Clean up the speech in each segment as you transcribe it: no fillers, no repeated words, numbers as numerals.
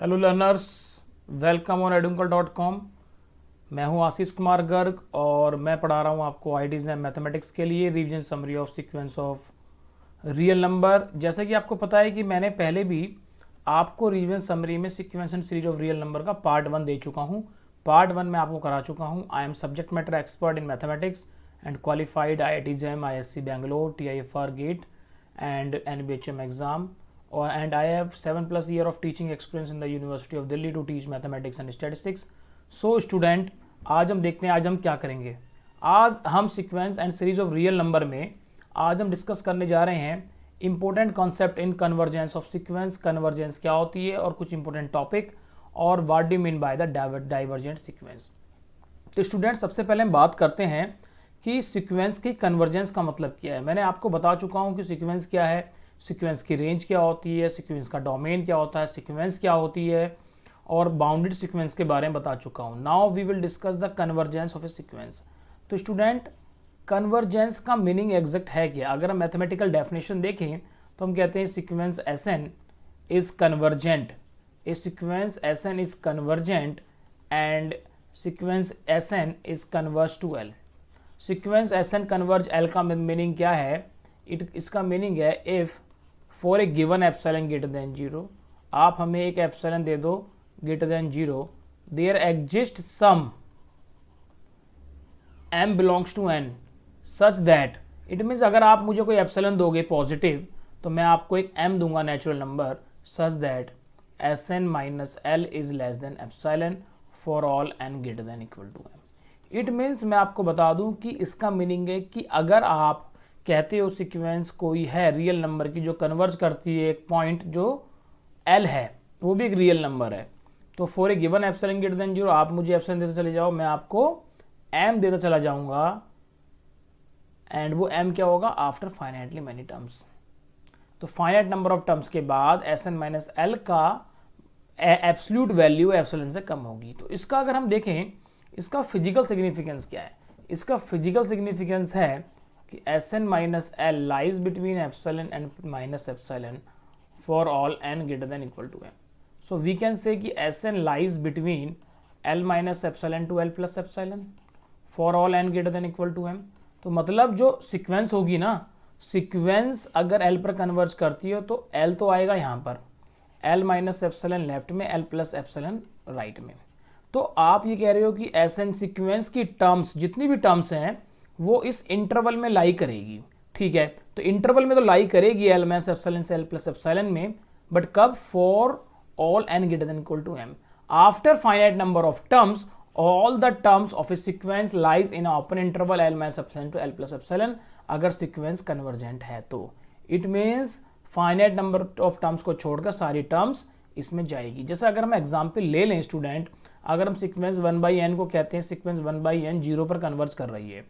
Hello learners, welcome on edunkal.com। मैं हूं आशीष कुमार गर्ग और मैं पढ़ा रहा हूं आपको आईआईटी एग्जाम मैथमेटिक्स के लिए revision summary of sequence of real number. जैसे कि आपको पता है कि मैंने पहले भी आपको रिवीजन समरी में sequence and series of real number का पार्ट 1 दे चुका हूं। पार्ट 1 में आपको करा चुका हूं। I am subject matter expert in mathematics and qualified IIT exam, IISc Bangalore, TIFR GATE and NBHM exam, and I have 7+ year of teaching experience in the University of Delhi to teach mathematics and statistics. So student, आज हम देखते हैं आज हम क्या करेंगे। आज हम sequence and series of real number में आज हम डिस्कस करने जा रहे हैं important concept in convergence of sequence. Convergence क्या होती है और कुछ इंपॉर्टेंट टॉपिक, और what do mean by the divergent sequence. तो स्टूडेंट, सबसे पहले हम बात करते हैं कि सीक्वेंस की कन्वर्जेंस का मतलब क्या है। मैंने आपको बता चुका हूं कि सीक्वेंस क्या है, सीक्वेंस की रेंज क्या होती है, सीक्वेंस का डोमेन क्या होता है, सीक्वेंस क्या होती है, और बाउंडेड सीक्वेंस के बारे में बता चुका हूं। Now we will discuss the convergence of a sequence. तो स्टूडेंट, कन्वर्जेंस का मीनिंग एग्जैक्ट है क्या? अगर हम मैथमेटिकल डेफिनेशन देखें तो हम कहते हैं sequence SN is convergent. A sequence SN is convergent and sequence SN is converge to L. Sequence SN converge L का मीनिंग क्या है? इसका मीनिंग है if for a given epsilon greater than 0, आप हमें एक एप्सिलॉन दे दो greater than 0, there exist some m belongs to n such that, it means अगर आप मुझे कोई एप्सिलॉन दोगे पॉजिटिव तो मैं आपको एक m दूंगा natural number, such that Sn minus l is less than epsilon for all n greater than equal to m। It means मैं आपको बता दूं कि इसका मीनिंग है कि अगर आप कहते हो सीक्वेंस कोई है रियल नंबर की जो कन्वर्ज करती है एक पॉइंट जो L है, वो भी एक रियल नंबर है, तो for a given epsilon greater than 0 आप मुझे एप्सिलॉन देते चले जाओ, मैं आपको m देता चला जाऊंगा, एंड वो m क्या होगा? After finitely many terms. तो फाइनाइट नंबर ऑफ टर्म्स के बाद Sn माइनस L का एब्सोल्यूट वैल्यू एप्सिलॉन से कम होगी। तो इसका अगर हम देखें, इसका फिजिकल सिग्निफिकेंस क्या है? इसका फिजिकल सिग्निफिकेंस है कि Sn minus L lies between epsilon and minus epsilon for all n greater than equal to m। So we can say कि Sn lies between L minus epsilon to L plus epsilon for all n greater than equal to m। तो मतलब जो sequence होगी ना, sequence अगर L पर converge करती हो तो L तो आएगा यहाँ पर, L माइनस एप्सिलॉन लेफ्ट में, L प्लस एप्सिलॉन राइट में। तो आप ये कह रहे हो कि Sn सीक्वेंस की टर्म्स, जितनी भी टर्म्स हैं वो इस इंटरवल में लाई करेगी, ठीक है? तो इंटरवल में तो लाई करेगी L माइनस एप्सिलॉन से L प्लस एप्सिलॉन में, बट कब? For all n greater than equal to m। After finite number of terms all the terms of a sequence lies in open interval L minus epsilon to L plus epsilon, अगर sequence convergent है तो। It means finite number of terms को छोड़कर सारी terms इसमें जाएगी। जैसे अगर हम एग्जाम्पल ले लें स्टूडेंट, अगर हम सीक्वेंस 1/n को कहते हैं सीक्वेंस 1/n 0 पर कन्वर्ज कर रही है,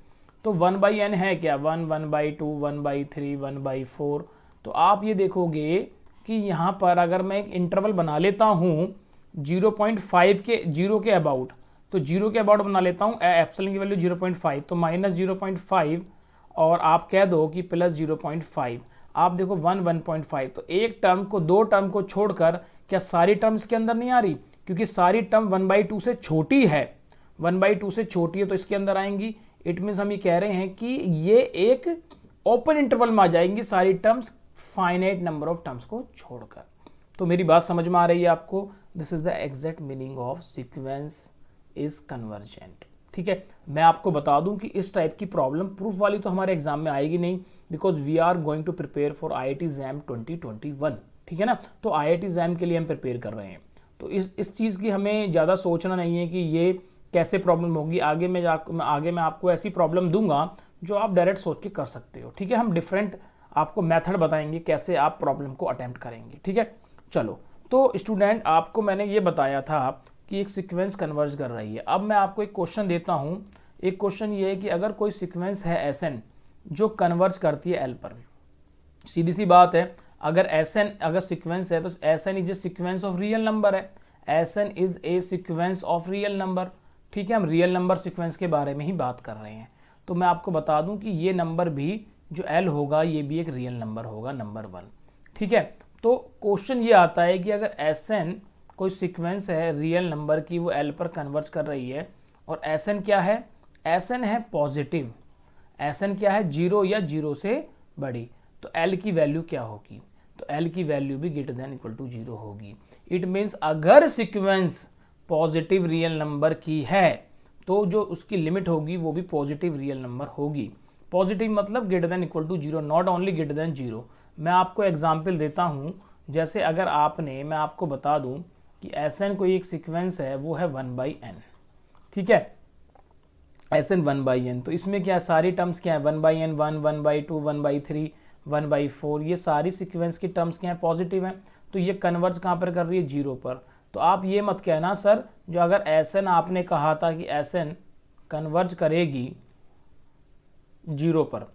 तो 1/n है क्या? 1, 1/2, 1/3, 1/4। तो आप ये देखोगे कि यहाँ पर अगर मैं एक इंटरवल बना लेता हूँ 0.5 के 0 के अबाउट, तो 0 के अबाउट बना लेता हूँ, एप्सिलॉन की वैल्यू 0.5, तो माइनस 0.5 और आप कह दो कि प्लस 0.5, आप देखो 1, 1.5। तो एक टर्म को, दो टर्म को छोड़कर क्या सारी टर्म्स के अंदर नहीं आ रही? क्योंकि सारी टर्म 1/2 से छोटी है, 1/2 से छोटी है तो इसके अंदर आएंगी। इट मीन्स हम ये कह रहे हैं कि ये एक ओपन इंटरवल में आ जाएंगी सारी terms finite number of terms को छोड़कर। तो मेरी बात समझ में आ रही है आपको? This is the exact meaning of sequence is convergent, ठीक है? मैं आपको बता दूं कि इस टाइप की प्रॉब्लम प्रूफ वाली तो हमारे एग्जाम में आएगी नहीं, because we are going to prepare for IIT exam 2021, ठीक है ना? तो IIT एग्जाम के लिए हम प्रिपेयर कर रहे हैं, तो इस चीज़ की हमें ज़्यादा सोचना नहीं है कि ये कैसे प्रॉब्लम होगी। आगे मैं आपको ऐसी प्रॉब्लम दूंगा जो आप डायरेक्ट सोच के कर सकते हो, ठीक है? हम डिफरेंट आपको मेथड बताएंगे कैसे आप प्रॉब्लम को अटेम्प्ट करेंगे, ठीक है? चलो, तो स्टूडेंट, आपको मैंने ये बताया था कि एक सीक्वेंस कन्वर्ज कर रही है। अब मैं आपको एक क्वेश्चन देता हूँ। एक क्वेश्चन ये है कि अगर कोई सीक्वेंस है Sn जो कन्वर्ज करती है L पर, सीधी सी बात है, अगर Sn अगर सीक्वेंस है तो Sn is a sequence of real number है, Sn is a sequence of real number, ठीक है? हम रियल नंबर सीक्वेंस के बारे में ही बात कर रहे हैं। तो मैं आपको बता दूं कि ये नंबर भी जो L होगा ये भी एक रियल नंबर होगा, नंबर 1, ठीक है? तो क्वेश्चन ये आता है कि अगर Sn कोई सीक्वेंस है रियल नंबर की, वो एल पर कन्वर्ज कर रही है, और एस एन क्या है, एस एन है पॉजिटिव, एस एन क्या है, जीरो या जीरो से बड़ी, तो एल की वैल्यू क्या होगी, तो एल की वैल्यू भी greater than equal to zero होगी। इट मीन्स अगर सीक्वेंस पॉजिटिव रियल नंबर की है तो जो उसकी लिमिट होगी वो भी पॉजिटिव रियल नंबर होगी। पॉजिटिव मतलब greater than equal to zero, not only greater than zero. मैं आपको एग्जांपल देता हूँ, जैसे अगर आपने, मैं आपको बता दूं कि एस एन कोई एक सीक्वेंस है, वो है 1/n, ठीक है, एस एन 1/n, तो इसमें क्या है, सारी टर्म्स क्या है, 1/n, 1, 1/2, 1/3, 1/4, ये सारी सीक्वेंस की टर्म्स क्या है, पॉजिटिव हैं, तो ये कन्वर्ज कहाँ पर कर रही है, जीरो पर। तो आप ये मत कहना सर, जो अगर एस एन आपने कहा था कि एस एन कन्वर्ज करेगी जीरो पर,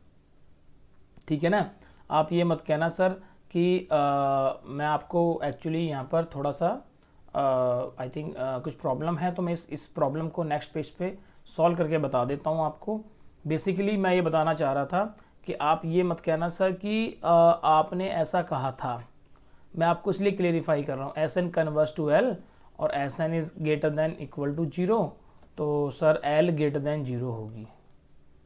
ठीक है ना, आप ये मत कहना सर कि मैं आपको एक्चुअली यहाँ पर थोड़ा सा आई थिंक कुछ प्रॉब्लम है, तो मैं इस प्रॉब्लम को नेक्स्ट पेज पे सॉल्व करके बता देता हूँ आपको। बेसिकली मैं ये बताना चाह रहा था कि आप ये मत कहना सर कि आपने ऐसा कहा था, मैं आपको इसलिए क्लेरिफाई कर रहा हूँ, S N converse to L और S N is greater than equal to zero, तो sir L greater than zero होगी।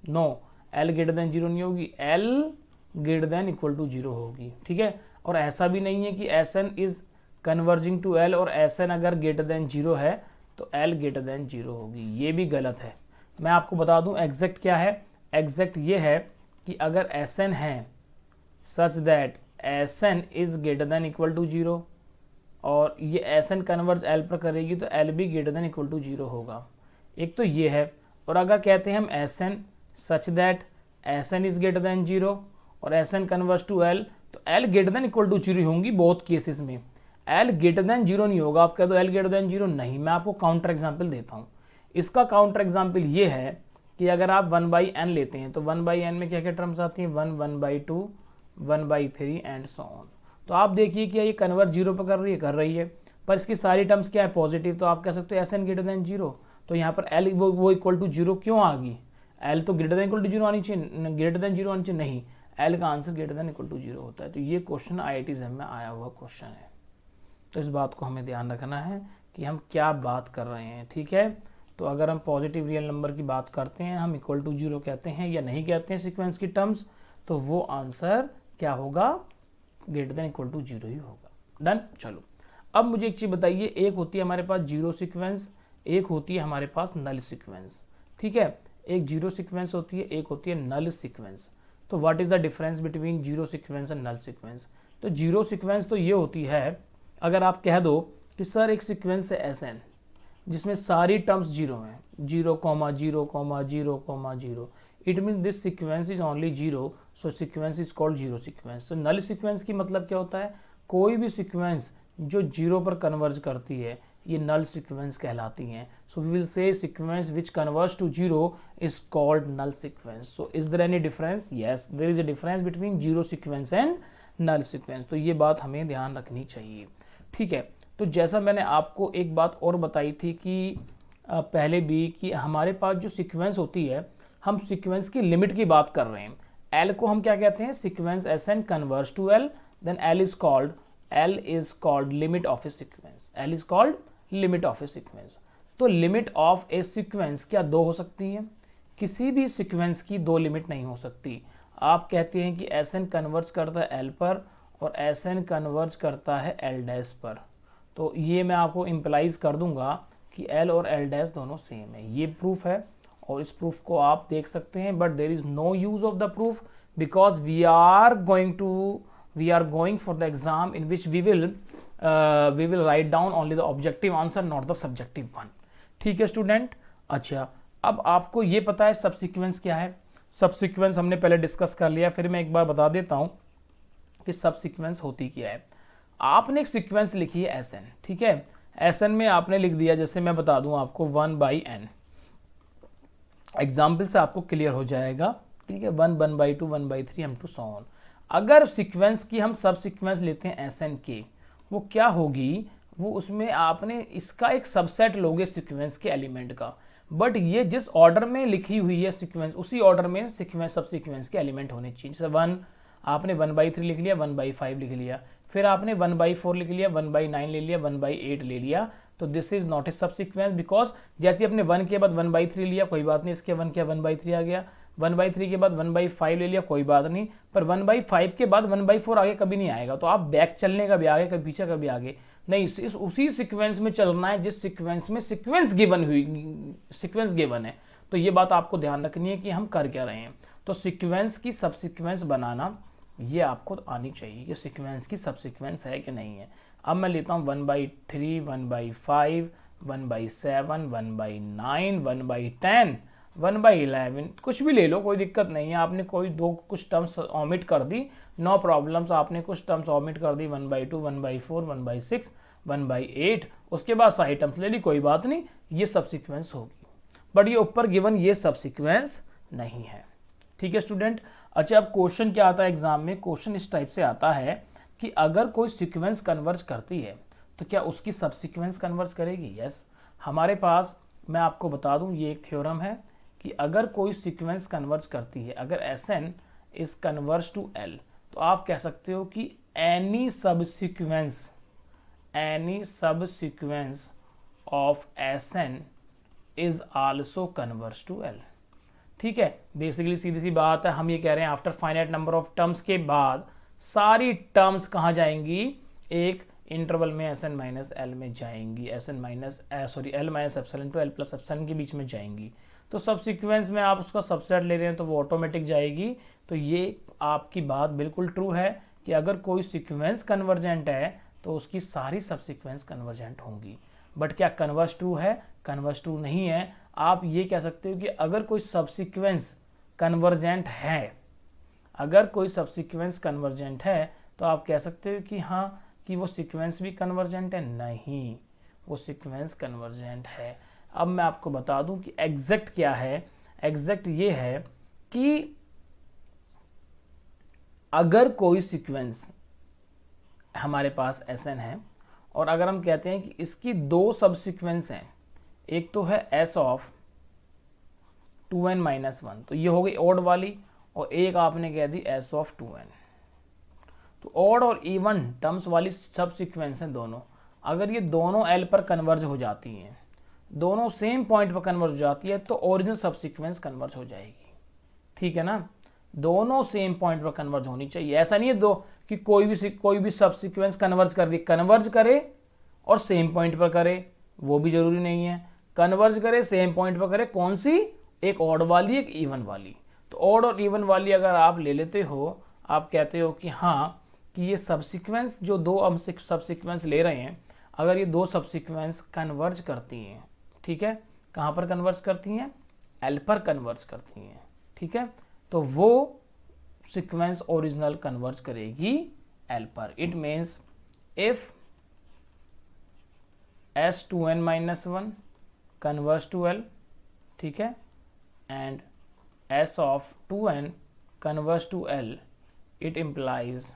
No, L greater than zero नहीं होगी, L greater than equal to zero होगी, ठीक है। और ऐसा भी नहीं है कि S N is converging to L और एस एन अगर ग्रेटर देन जीरो है तो एल ग्रेटर देन जीरो होगी, ये भी गलत है। मैं आपको बता दूं एग्जैक्ट क्या है, एग्जैक्ट ये है कि अगर एस एन है such that S N is greater than equal to zero और ये एस एन कन्वर्ज एल पर करेगी तो एल भी greater than equal to zero होगा, एक तो ये है। और अगर कहते हैं हम S N such that S N is greater than zero और S N converse to L, तो L greater than equal to zero होंगी बहुत केसेस में, एल ग्रेटर देन जीरो नहीं होगा। आप कह दो एल ग्रेटर देन जीरो, नहीं, मैं आपको काउंटर एग्जाम्पल देता हूँ। इसका काउंटर एग्जाम्पल ये है कि अगर आप 1/n लेते हैं तो 1/n में क्या क्या टर्म्स आती हैं, 1, 1/2, 1/3 एंड सो ऑन। तो आप देखिए कि ये कन्वर्ट जीरो पर कर रही है, पर इसकी सारी टर्म्स क्या है, पॉजिटिव, तो आप कह सकते हो S N greater than zero. तो यहाँ पर एल वो इक्वल टू जीरो क्यों आ गई, एल तो greater than equal to zero आनी चाहिए, ग्रेटर देन जीरो आनी चाहिए, नहीं, एल का answer greater than equal to zero होता है। तो ये क्वेश्चन IIT एग्जाम में आया हुआ क्वेश्चन है, तो इस बात को हमें ध्यान रखना है कि हम क्या बात कर रहे हैं, ठीक है। तो अगर हम पॉजिटिव रियल नंबर की बात करते हैं, हम इक्वल टू जीरो कहते हैं या नहीं कहते हैं सीक्वेंस की टर्म्स, तो वो आंसर क्या होगा, greater than equal to zero ही होगा। डन। चलो अब मुझे एक चीज़ बताइए, एक होती है हमारे पास जीरो सीक्वेंस, एक होती है हमारे पास नल सीक्वेंस, ठीक है। एक जीरो सीक्वेंस होती है, एक होती है नल सीक्वेंस। तो what is the difference between zero sequence and null sequence. तो जीरो सीक्वेंस तो ये होती है, अगर आप कह दो कि सर एक सीक्वेंस है एस एन जिसमें सारी टर्म्स जीरो हैं, 0,0,0,0, it means this sequence is only zero, so sequence is called zero sequence. तो नल सीक्वेंस की मतलब क्या होता है, कोई भी सीक्वेंस जो जीरो पर कन्वर्ज करती है ये नल सीक्वेंस कहलाती हैं। So we will say sequence which converge to zero is called null sequence. So is there any difference, yes there is a difference between zero sequence and null sequence. तो ये बात हमें ध्यान रखनी चाहिए, ठीक है। तो जैसा मैंने आपको एक बात और बताई थी कि पहले भी, कि हमारे पास जो सीक्वेंस होती है, हम सीक्वेंस की लिमिट की बात कर रहे हैं। एल को हम क्या कहते हैं, sequence S N converge to L, then L is called limit of a sequence, L is called limit of a sequence. तो लिमिट ऑफ ए सीक्वेंस क्या दो हो सकती हैं, किसी भी सीक्वेंस की दो लिमिट नहीं हो सकती। आप कहते हैं कि एस एन कन्वर्ज करता है एल पर और एस एन कन्वर्ज करता है एल डैश पर, तो ये मैं आपको इम्प्लाइज कर दूंगा कि एल और एल डैश दोनों सेम है। ये प्रूफ है और इस प्रूफ को आप देख सकते हैं, but there is no use of the proof because we are going for the exam in which we will write down only the objective answer, not the subjective one, ठीक है स्टूडेंट। अच्छा, अब आपको ये पता है सब सीक्वेंस क्या है। सब सीक्वेंस हमने पहले डिस्कस कर लिया, फिर मैं एक बार बता देता हूँ कि सब सीक्वेंस होती क्या है। आपने एक सीक्वेंस लिखी है एस एन, ठीक है, एस एन में आपने लिख दिया, जैसे मैं बता दूं आपको 1/n, एग्जाम्पल से आपको क्लियर हो जाएगा, ठीक है, 1, 1/2, 1/3 एम टू सो ऑन। अगर सीक्वेंस की हम सब सीक्वेंस लेते हैं एस एन के, वो क्या होगी, वो उसमें आपने इसका एक सबसेट लोगे सीक्वेंस के एलिमेंट का, बट ये जिस ऑर्डर में लिखी हुई है सीक्वेंस, उसी ऑर्डर में सीक्वेंस सब सीक्वेंस के एलिमेंट होने चाहिए। जैसे 1 आपने 1/3 लिख लिया, 1/5 लिख लिया, फिर आपने 1/4 लिख लिया, 1/9 ले लिया, 1/8 ले लिया, तो दिस इज नॉट ए सब सीक्वेंस, बिकॉज जैसे आपने 1 के बाद 1/3 लिया, कोई बात नहीं, इसके 1 के 1/3 आ गया, 1/3 के बाद 1/5 ले लिया, कोई बात नहीं, पर 1/5 के बाद 1/4 आगे कभी नहीं आएगा। तो आप बैक चलने कभी आगे, कभी पीछे, कभी आगे नहीं, इस उसी सीक्वेंस में चलना है जिस सीक्वेंस में सीक्वेंस गिवन है। तो ये बात आपको ध्यान रखनी है कि हम कर क्या रहे हैं। तो सीक्वेंस की सब सीक्वेंस बनाना ये आपको आनी चाहिए कि सीक्वेंस की सब सीक्वेंस है कि नहीं है। अब मैं लेता हूँ 1/3, 1/5, 1/7, 1/9, 1/10, 1/11, कुछ भी ले लो, कोई दिक्कत नहीं है। आपने कोई कुछ टर्म्स ऑमिट कर दी, नो प्रॉब्लम्स, आपने कुछ टर्म्स ऑमिट कर दी, 1/2, 1/4, 1/6, 1/8, उसके बाद सारी टर्म्स ले ली, कोई बात नहीं, ये सब सीक्वेंस होगी। बट ये ऊपर गिवन ये सब सीक्वेंस नहीं है। ठीक है स्टूडेंट। अच्छा, अब क्वेश्चन क्या आता है एग्जाम में? क्वेश्चन इस टाइप से आता है कि अगर कोई सीक्वेंस कन्वर्ज करती है तो क्या उसकी सब सीक्वेंस कन्वर्ज करेगी? यस। हमारे पास, मैं आपको बता दूं, ये एक थ्योरम है कि अगर कोई सीक्वेंस कन्वर्ज करती है, अगर Sn is converge to L, तो आप कह सकते हो कि any sub sequence of Sn is also converge to L। ठीक है, बेसिकली सीधी सी बात है, हम ये कह रहे हैं after finite number of terms के बाद सारी टर्म्स कहाँ जाएंगी? एक इंटरवल में Sn माइनस L में जाएंगी, L minus epsilon to L plus epsilon के बीच में जाएंगी। तो सब सीक्वेंस में आप उसका सबसेट ले रहे हैं तो वो ऑटोमेटिक जाएगी। तो ये आपकी बात बिल्कुल ट्रू है कि अगर कोई सीक्वेंस कन्वर्जेंट है तो उसकी सारी सब सीक्वेंस कन्वर्जेंट होंगी। बट क्या कन्वर्ज ट्रू है? कन्वर्ज ट्रू नहीं है। आप ये कह सकते हो कि अगर कोई सब सीक्वेंस कन्वर्जेंट है, अगर कोई सब सीक्वेंस कन्वर्जेंट है, तो आप कह सकते हो कि हाँ, कि वो सीक्वेंस भी कन्वर्जेंट है। नहीं, वो सीक्वेंस कन्वर्जेंट है। अब मैं आपको बता दूं कि एग्जैक्ट क्या है। एग्जैक्ट ये है कि अगर कोई सीक्वेंस हमारे पास Sn है और अगर हम कहते हैं कि इसकी दो सब सीक्वेंस हैं, एक तो है S ऑफ 2n माइनस 1, तो ये हो गई ऑड वाली, और एक आपने कह दी S ऑफ 2n। तो ऑड और इवन टर्म्स वाली सब सीक्वेंस हैं दोनों। अगर ये दोनों L पर कन्वर्ज हो जाती हैं, दोनों सेम पॉइंट पर कन्वर्ज हो जाती है, तो ओरिजिनल सब सीक्वेंस कन्वर्ज हो जाएगी। ठीक है ना, दोनों सेम पॉइंट पर कन्वर्ज होनी चाहिए। ऐसा नहीं है दो कि कोई भी सब सीक्वेंस कन्वर्ज करे और सेम पॉइंट पर करे, वो भी जरूरी नहीं है। कन्वर्ज करे, सेम पॉइंट पर करे, कौन सी? एक ऑड वाली, एक इवन वाली। तो ऑड और इवन वाली अगर आप ले लेते हो, आप कहते हो कि हाँ, कि ये सब सीक्वेंस जो दो हम सब सीक्वेंस ले रहे हैं, अगर ये दो सब सीक्वेंस कन्वर्ज करती हैं, ठीक है, कहाँ पर कन्वर्ज करती हैं? L पर कन्वर्ज करती हैं। ठीक है, तो वो सीक्वेंस ओरिजिनल कन्वर्ज करेगी L पर। It means if S2n minus 1 converge to L, ठीक है, and S of 2n converge to L, it implies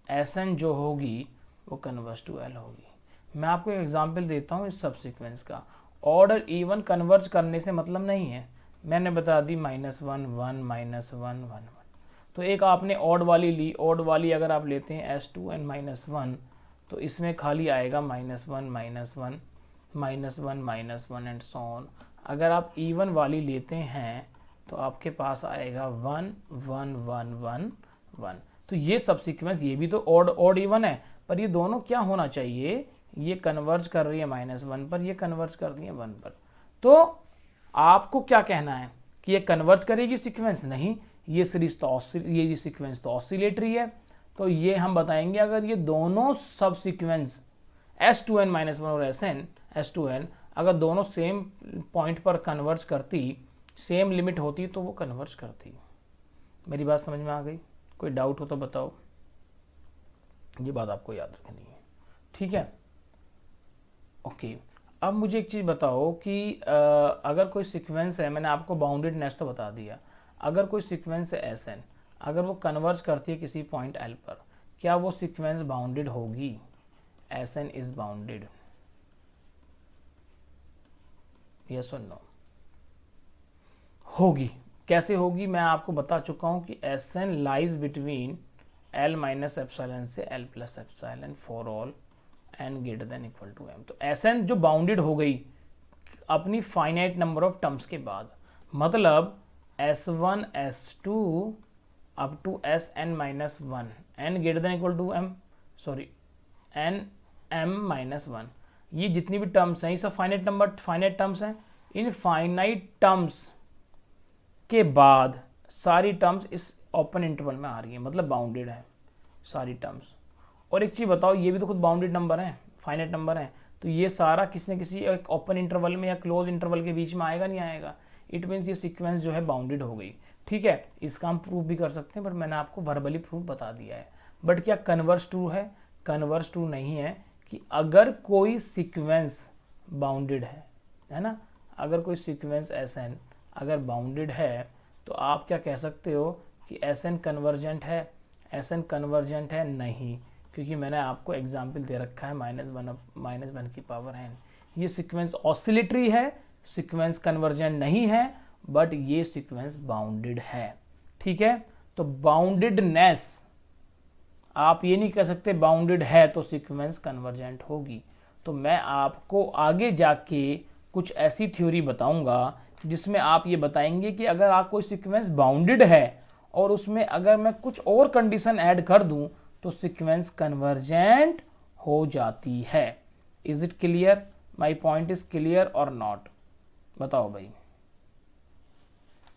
Sn जो होगी वो कन्वर्ज टू L होगी। मैं आपको एक एग्जांपल देता हूँ इस सब सीक्वेंस का। ऑर्डर इवन कन्वर्ज करने से मतलब नहीं है, मैंने बता दी -1 1 -1 1 1। तो एक आपने ऑड वाली ली, ऑड वाली अगर आप लेते हैं S2n माइनस 1, तो इसमें खाली आएगा -1 -1 -1 -1 एंड सो ऑन। अगर आप इवन वाली लेते हैं तो आपके पास आएगा 1 1 1 1 1। तो ये सब सीक्वेंस, ये भी तो ऑड इवन है, पर ये दोनों क्या होना चाहिए? ये कन्वर्ज कर रही है -1 पर, ये कन्वर्ज कर रही है 1 पर। तो आपको क्या कहना है कि ये कन्वर्ज करेगी सीक्वेंस? नहीं, ये सीरीज तो ये सीक्वेंस तो ऑसिलेटरी है। तो ये हम बताएंगे अगर ये दोनों सब सीक्वेंस S2n माइनस 1 और S2n अगर दोनों सेम पॉइंट पर कन्वर्ज करती, सेम लिमिट होती, तो वो कन्वर्ज करती। मेरी बात समझ में आ गई? कोई डाउट हो तो बताओ, ये बात आपको याद रखनी है। ठीक है, ओके। अब मुझे एक चीज़ बताओ कि अगर कोई सीक्वेंस है, मैंने आपको बाउंडेडनेस तो बता दिया, अगर कोई सीक्वेंस है Sn, अगर वो कन्वर्ज करती है किसी पॉइंट L पर, क्या वो सीक्वेंस बाउंडेड होगी? Sn इज बाउंडेड, यस और नो? होगी। कैसे होगी? मैं आपको बता चुका हूं कि Sn lies between L minus epsilon से L plus epsilon for all N greater than equal to M. तो एस एन जो बाउंडेड हो गई अपनी फाइनाइट नंबर ऑफ टर्म्स के बाद, मतलब S1 S2 up to Sn minus one, N greater than equal to M, sorry N M minus one, ये जितनी भी टर्म्स हैं ये सब फाइनाइट टर्म्स हैं। इन फाइनाइट टर्म्स के बाद सारी टर्म्स इस ओपन इंटरवल में आ रही है, मतलब बाउंडेड है सारी टर्म्स। और एक चीज़ बताओ, ये भी तो खुद बाउंडेड नंबर हैं, फाइनाइट नंबर हैं, तो ये सारा किसी न किसी एक ओपन इंटरवल में या क्लोज इंटरवल के बीच में आएगा नहीं आएगा। इट मीन्स ये सीक्वेंस जो है बाउंडेड हो गई। ठीक है, इसका हम प्रूफ भी कर सकते हैं, बट मैंने आपको वर्बली प्रूफ बता दिया है। बट क्या कन्वर्स ट्रू है? कन्वर्स ट्रू नहीं है कि अगर कोई सीक्वेंस बाउंडेड है ना, अगर कोई सीक्वेंस Sn अगर बाउंडेड है तो आप क्या कह सकते हो कि Sn कन्वर्जेंट है? Sn कन्वर्जेंट है नहीं, क्योंकि मैंने आपको एग्जाम्पल दे रखा है -1 की पावर n। ये सीक्वेंस ऑसिलेटरी है, सीक्वेंस कन्वर्जेंट नहीं है, बट ये सीक्वेंस बाउंडेड है। ठीक है, तो बाउंडेडनेस, आप ये नहीं कह सकते बाउंडेड है तो सीक्वेंस कन्वर्जेंट होगी। तो मैं आपको आगे जाके कुछ ऐसी थ्योरी बताऊंगा जिसमें आप ये बताएंगे कि अगर आप कोई सीक्वेंस बाउंडेड है और उसमें अगर मैं कुछ और कंडीशन ऐड कर दूं तो सीक्वेंस कन्वर्जेंट हो जाती है। Is it clear? My point is clear और नॉट? बताओ भाई,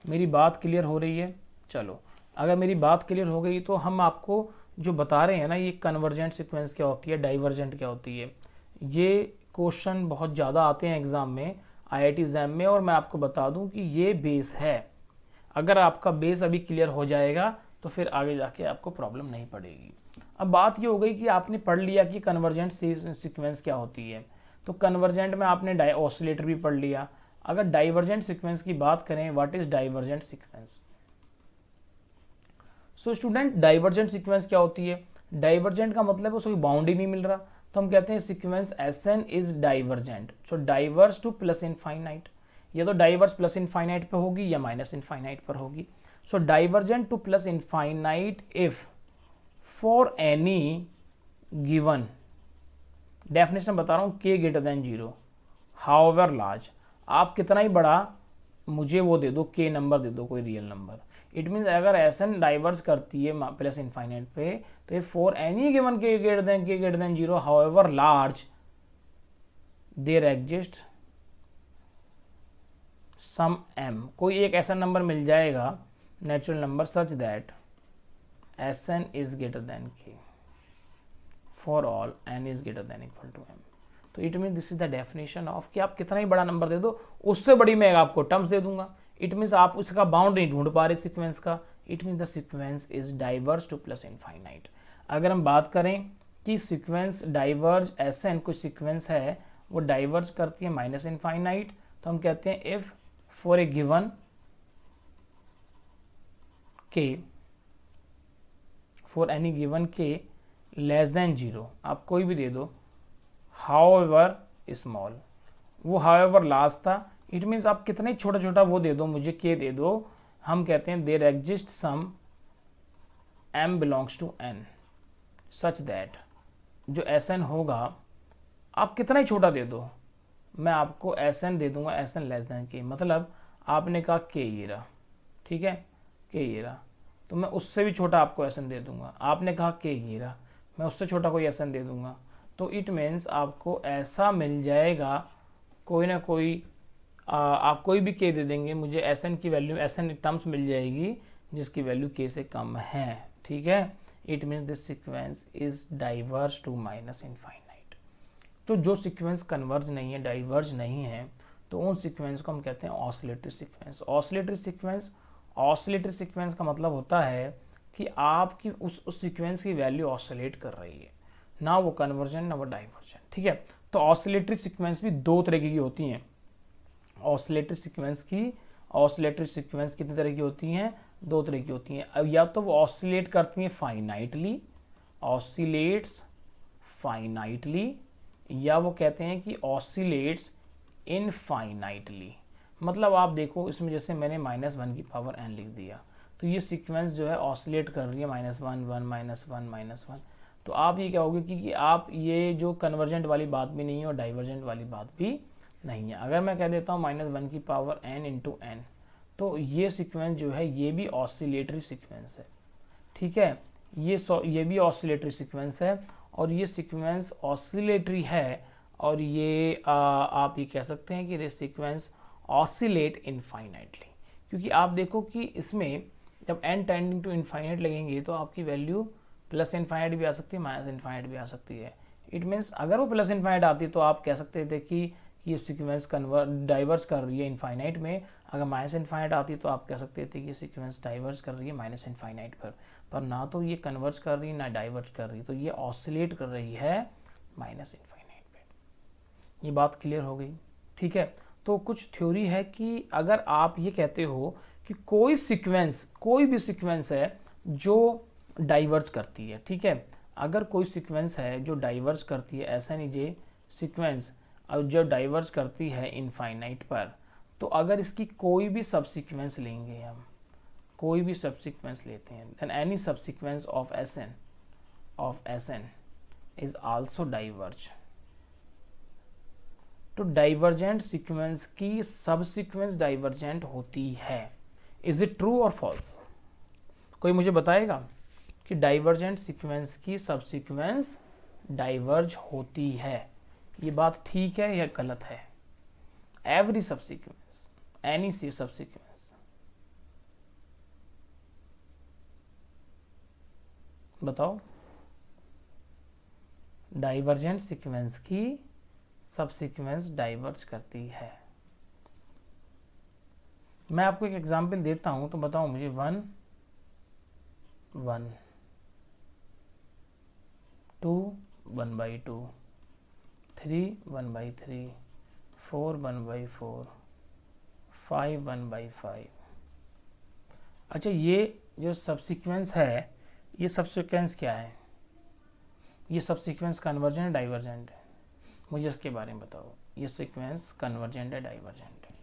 मेरी बात क्लियर हो रही है? चलो, अगर मेरी बात क्लियर हो गई तो हम आपको जो बता रहे हैं ना, ये कन्वर्जेंट सीक्वेंस क्या होती है, डाइवर्जेंट क्या होती है, ये क्वेश्चन बहुत ज़्यादा आते हैं एग्ज़ाम में, IIT एग्ज़ाम में। और मैं आपको बता दूं कि ये बेस है, अगर आपका बेस अभी क्लियर हो जाएगा तो फिर आगे जाके आपको प्रॉब्लम नहीं पड़ेगी। अब बात ये हो गई कि आपने पढ़ लिया कि कन्वर्जेंट सीक्वेंस क्या होती है, तो कन्वर्जेंट में आपने ऑसिलेटर भी पढ़ लिया। अगर डाइवर्जेंट सीक्वेंस की बात करें, what is divergent sequence? So student, divergent sequence क्या होती है? डाइवर्जेंट का मतलब उसको बाउंड ही नहीं मिल रहा, तो हम कहते हैं sequence Sn is divergent. So diverse to plus infinite, या तो डाइवर्स प्लस इनफाइनाइट पे होगी या माइनस इनफाइनाइट पर होगी। So divergent to plus infinite if for any given, definition बता रहा हूँ, k greater than 0 however large, आप कितना ही बड़ा मुझे वो दे दो, k नंबर दे दो, कोई रियल नंबर। इट मीन्स अगर Sn डाइवर्स करती है प्लस इनफाइनाइट पे, तो ये for any given k greater than 0 however large there exist some m, कोई एक ऐसा नंबर मिल जाएगा natural number such that Sn is greater than k for all n is greater than equal to m। तो it mean this is the definition of कि आप कितना ही बड़ा नंबर दे दो, उससे बड़ी मैं आपको टर्म्स दे दूंगा। इट मीन्स आप उसका बाउंड नहीं ढूंढ पा रहे सीक्वेंस का। It means the sequence is diverse to plus infinite. अगर हम बात करें कि सीक्वेंस डाइवर्ज Sn कोई सीक्वेंस है वो डाइवर्ज करती है माइनस इनफाइनाइट, तो हम कहते हैं if for a given k, for any given k less than 0, आप कोई भी दे दो, हाउएवर स्मॉल, वो हाउएवर लार्ज था। इट मीन्स आप कितना ही छोटा छोटा वो दे दो, मुझे k दे दो, हम कहते हैं there exist some m belongs to n such that जो Sn होगा, आप कितना ही छोटा दे दो, मैं आपको Sn दे दूंगा Sn लेस देन k। मतलब आपने कहा k ये रहा, ठीक है, k ये रहा, तो मैं उससे भी छोटा आपको Sn दे दूंगा। आपने कहा k ये रहा, मैं उससे छोटा कोई Sn दे दूंगा। तो इट मीन्स आपको ऐसा मिल जाएगा, कोई ना कोई आप कोई भी k दे देंगे, मुझे Sn की वैल्यू Sn टर्म्स मिल जाएगी जिसकी वैल्यू k से कम है। ठीक है, it means this sequence is diverse to minus infinite. तो जो सीक्वेंस कन्वर्ज नहीं है, डाइवर्ज नहीं है, तो उन सीक्वेंस को हम कहते हैं ऑसिलेटरी सीक्वेंस। ऑसिलेटरी सीक्वेंस का मतलब होता है कि आपकी उस सीक्वेंस की वैल्यू ऑसिलेट कर रही है, ना वो कन्वर्जेंट ना वो डाइवर्जेंट। ठीक है, तो ऑसिलेटरी सीक्वेंस भी दो तरीके की होती हैं। ऑसिलेटरी सीक्वेंस कितनी तरह की होती हैं? दो तरह की होती हैं। अब या तो वो ऑसिलेट करती हैं फाइनाइटली, ऑसिलेट्स फाइनाइटली, या वो कहते हैं कि ऑसिलेट्स इनफाइनाइटली। मतलब आप देखो इसमें जैसे मैंने -1 की पावर n लिख दिया, तो ये सीक्वेंस जो है ऑसिलेट कर रही है -1 1 -1 -1। तो आप ये कहोगे कि आप ये जो कन्वर्जेंट वाली बात भी नहीं है और डाइवर्जेंट वाली बात भी नहीं है। अगर मैं कह देता हूँ -1 की पावर n इंटू एन, तो ये सीक्वेंस जो है ये भी ऑसिलेटरी सीक्वेंस है, ठीक है। ये भी ऑसिलेटरी सीक्वेंस है और ये सीक्वेंस ऑसिलेटरी है और ये आप ये कह सकते हैं कि ये सीक्वेंस ऑसिलेट इनफाइनाइटली, क्योंकि आप देखो कि इसमें जब n टेंडिंग टू इनफाइनाइट लगेंगे तो आपकी वैल्यू प्लस इनफाइनाइट भी आ सकती है, माइनस इनफाइनाइट भी आ सकती है। इट मीन्स अगर वो प्लस इनफाइनाइट आती तो आप कह सकते थे कि ये सीक्वेंस डाइवर्स कर रही है इनफाइनाइट में। अगर माइनस इनफाइनाइट आती तो आप कह सकते थे कि सीक्वेंस डाइवर्स कर रही है माइनस इनफाइनाइट पर ना तो ये कन्वर्स कर रही है ना डाइवर्स कर रही, तो ये ऑसिलेट कर रही है माइनस इनफाइनाइट पे। ये बात क्लियर हो गई, ठीक है। तो कुछ थ्योरी है कि अगर आप ये कहते हो कि कोई भी सीक्वेंस है जो डाइवर्स करती है, ठीक है, अगर कोई सीक्वेंस है जो डाइवर्स करती है, ऐसा नहीं जे सीक्वेंस और जो डाइवर्स करती है इनफाइनाइट पर, तो अगर इसकी कोई भी सब सीक्वेंस लेंगे, हम कोई भी सब सीक्वेंस लेते हैं, then any sub sequence of S N is also diverge. तो डाइवर्जेंट सीक्वेंस की सब सीक्वेंस डाइवर्जेंट होती है। इज इट ट्रू और फॉल्स? कोई मुझे बताएगा कि डाइवर्जेंट सीक्वेंस की सब सीक्वेंस डाइवर्ज होती है, ये बात ठीक है या गलत है? एवरी सब सीक्वेंस, एनी सी सब सीक्वेंस, बताओ। डाइवर्जेंट सीक्वेंस की सब सीक्वेंस डाइवर्ज करती है। मैं आपको एक एग्जांपल देता हूं तो बताओ मुझे। 1 1 2 1/2 3 1/3 4 1/4 5 1/5। अच्छा, ये जो सब सीक्वेंस है, ये सब सीक्वेंस क्या है? ये सब सीक्वेंस कन्वर्जेंट है डाइवर्जेंट है? मुझे इसके बारे में बताओ। ये सीक्वेंस कन्वर्जेंट है डाइवर्जेंट है?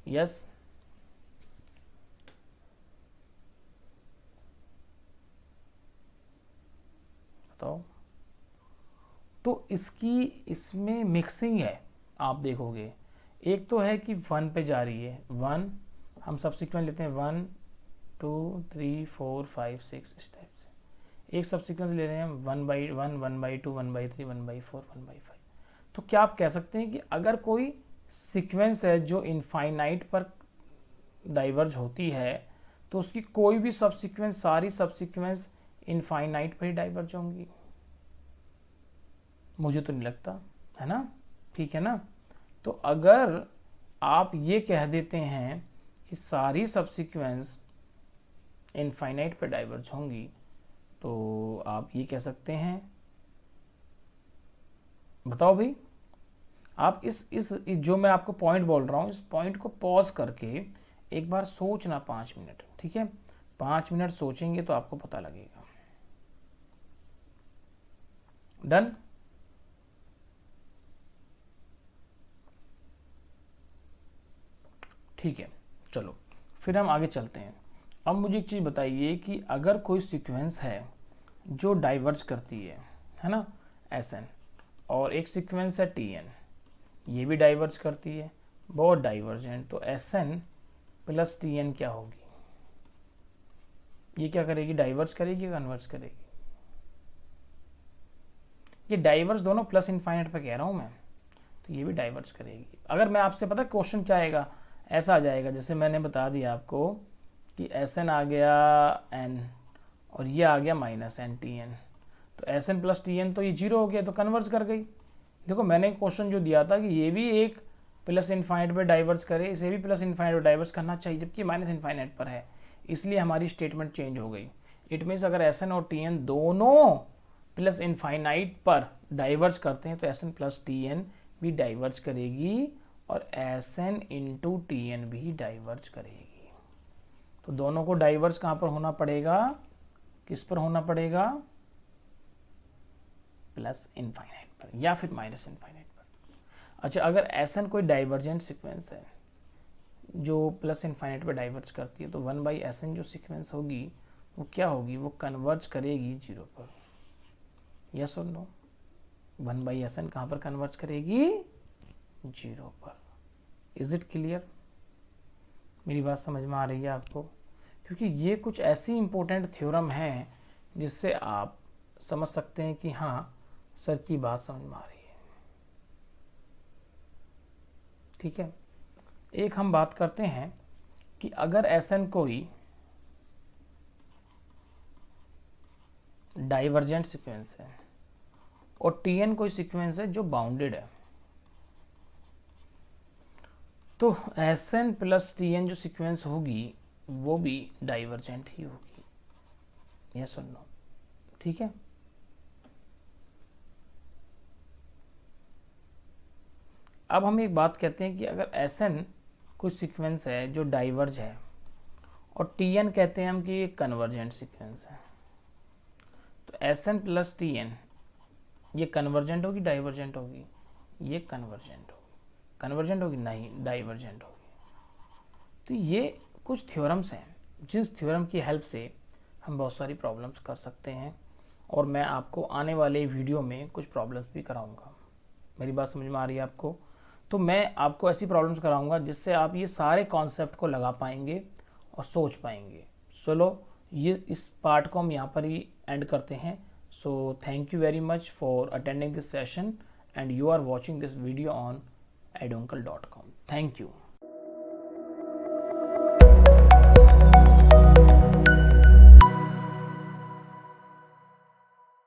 यस, बताओ। तो इसमें मिक्सिंग है, आप देखोगे। एक तो है कि 1 पे जा रही है, 1 हम सब सीक्वेंस लेते हैं 1 2 3 4 5 6 इस टाइप से। एक सब सीक्वेंस ले रहे हैं 1/1 1/2 1/3 1/4 1/5। तो क्या आप कह सकते हैं कि अगर कोई सीक्वेंस है जो इनफाइनाइट पर डाइवर्ज होती है तो उसकी कोई भी सब सीक्वेंस, सारी सब सीक्वेंस इनफाइनाइट पर ही डाइवर्ज होंगी? मुझे तो नहीं लगता, है ना, ठीक है ना। तो अगर आप ये कह देते हैं कि सारी सब सीक्वेंस इनफाइनाइट पे डाइवर्ज होंगी, तो आप ये कह सकते हैं, बताओ भाई। आप इस जो मैं आपको पॉइंट बोल रहा हूँ, इस पॉइंट को पॉज करके एक बार सोचना 5 मिनट, ठीक है। 5 मिनट सोचेंगे तो आपको पता लगेगा। डन? ठीक है, चलो फिर हम आगे चलते हैं। अब मुझे एक चीज़ बताइए कि अगर कोई सीक्वेंस है जो डाइवर्ज करती है ना, Sn, और एक सीक्वेंस है Tn, ये भी डाइवर्ज करती है, बहुत डाइवर्जेंट, तो Sn प्लस Tn क्या होगी? ये क्या करेगी? डाइवर्ज करेगी या कन्वर्ज करेगी? ये डाइवर्स दोनों प्लस इनफाइनाइट पे कह रहा हूँ मैं, तो ये भी डाइवर्स करेगी। अगर मैं आपसे, पता क्वेश्चन क्या आएगा, ऐसा आ जाएगा जैसे मैंने बता दिया आपको कि Sn आ गया n और ये आ गया -n Tn, तो Sn प्लस Tn तो ये 0 हो गया, तो कन्वर्स कर गई। देखो मैंने क्वेश्चन जो दिया था कि ये भी एक प्लस इनफाइनाइट पर डाइवर्स करे, इसे भी प्लस इनफाइनाइट पर डाइवर्स करना चाहिए, जबकि माइनस इनफाइनाइट पर है, इसलिए हमारी स्टेटमेंट चेंज हो गई। इट मीन्स अगर Sn और Tn दोनों प्लस इनफाइनाइट पर डाइवर्ज करते हैं तो Sn प्लस Tn भी डाइवर्ज करेगी और Sn इंटू Tn भी डाइवर्ज करेगी। तो दोनों को डाइवर्ज कहाँ पर होना पड़ेगा? किस पर होना पड़ेगा? प्लस इनफाइनाइट पर या फिर माइनस इनफाइनाइट पर। अच्छा, अगर Sn कोई डाइवर्जेंट सीक्वेंस है, जो प्लस इन्फाइनाइट पे डाइवर्ज करती है, तो 1/Sn जो सीक्वेंस होगी वो क्या होगी, वो कन्वर्ज करेगी 0 पर। यस और नो? 1/Sn कहाँ पर कन्वर्ज करेगी, 0 पर। Is it clear? मेरी बात समझ में आ रही है आपको? क्योंकि ये कुछ ऐसी इंपॉर्टेंट थ्योरम है जिससे आप समझ सकते हैं कि हाँ सर की बात समझ में आ रही है। ठीक है, एक हम बात करते हैं कि अगर Sn कोई डाइवर्जेंट सीक्वेंस है और Tn कोई सीक्वेंस है जो बाउंडेड है, तो Sn प्लस Tn जो सीक्वेंस होगी वो भी डाइवर्जेंट ही होगी। यस और नो? ठीक है, अब हम एक बात कहते हैं कि अगर Sn कोई सीक्वेंस है जो डाइवर्ज है और Tn कहते हैं हम कि ये कन्वर्जेंट सीक्वेंस है, तो Sn प्लस Tn ये कन्वर्जेंट होगी डाइवर्जेंट होगी, ये कन्वर्जेंट होगी। कन्वर्जेंट होगी नहीं, डाइवर्जेंट होगी। तो ये कुछ थ्योरम्स हैं जिस थ्योरम की हेल्प से हम बहुत सारी प्रॉब्लम्स कर सकते हैं, और मैं आपको आने वाले वीडियो में कुछ प्रॉब्लम्स भी कराऊंगा। मेरी बात समझ में आ रही है आपको? तो मैं आपको ऐसी प्रॉब्लम्स कराऊंगा जिससे आप ये सारे कॉन्सेप्ट को लगा पाएंगे और सोच पाएंगे। चलो ये इस पार्ट को हम यहाँ पर ही एंड करते हैं। So thank you very much for attending this session and you are watching this video on edunkle.com. Thank you.